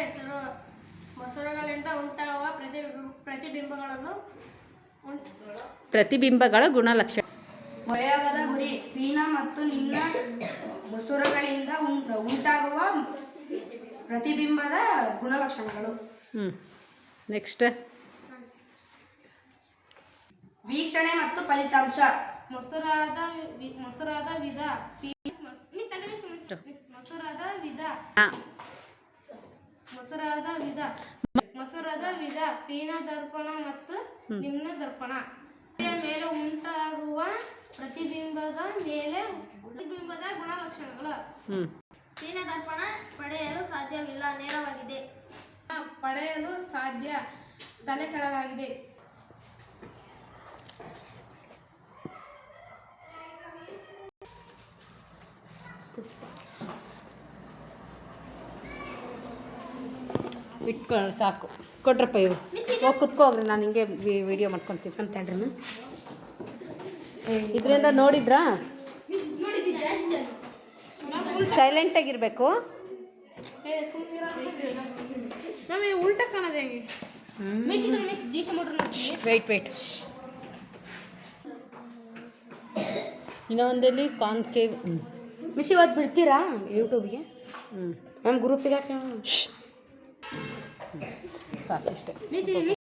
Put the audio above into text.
ಹೆಸರು. ಮೊಸರುಗಳಿಂದ ಉಂಟಾಗುವ ಪ್ರತಿಬಿಂಬಗಳ ಗುಣಲಕ್ಷಣ. ಪ್ರಯೋಗದ ಗುರಿ ಪೀನ ಮತ್ತು ನಿಮ್ನ ಮೊಸರುಗಳಿಂದ ಉಂಟಾಗುವ ಪ್ರತಿಬಿಂಬದ ಗುಣಲಕ್ಷಣಗಳು. ನೆಕ್ಸ್ಟ್ ವೀಕ್ಷಣೆ ಮತ್ತು ಫಲಿತಾಂಶ. ಮೊಸರಾದ ವಿಧ ಮೊಸರದ ವಿಧ ಪೀನ ದರ್ಪಣ ಮತ್ತು ನಿಮ್ನ ದರ್ಪಣ. ಮೇಲೆ ಉಂಟಾಗುವ ಪ್ರತಿಬಿಂಬದ ಗುಣಲಕ್ಷಣಗಳು. ಪೀನ ದರ್ಪಣ ಪಡೆಯಲು ಸಾಧ್ಯವಿಲ್ಲ, ನೇರವಾಗಿದೆ. ಪಡೆಯಲು ಸಾಧ್ಯ, ತಲೆ ಕೆಳಗಾಗಿದೆ. ಇಟ್ಕೊಳ್ಳಿ ಸಾಕು. ಕೊಡ್ರಪ್ಪ ಇವು ಹೋಗಿ ಕುತ್ಕೋಗ್ರಿ, ನಾನು ಹಿಂಗೆ ವಿಡಿಯೋ ಮಾಡ್ಕೊತೀನಿ ಅಂತೇಳ್ರಿ. ಇದರಿಂದ ನೋಡಿದ್ರಾ? ಸೈಲೆಂಟಾಗಿರಬೇಕು. ಉಲ್ಟ ಕಾಣೋದು ಹೆಂಗೆ? Weight ಇನ್ನೊಂದಲ್ಲಿ concave. ಮಿಸ್ ಇವತ್ತು ಬಿಡ್ತೀರಾ ಯೂಟ್ಯೂಬ್ಗೆ? ನಮ್ಮ ಗ್ರೂಪಿಗೆ ಸಾಕು ಇಷ್ಟೇ.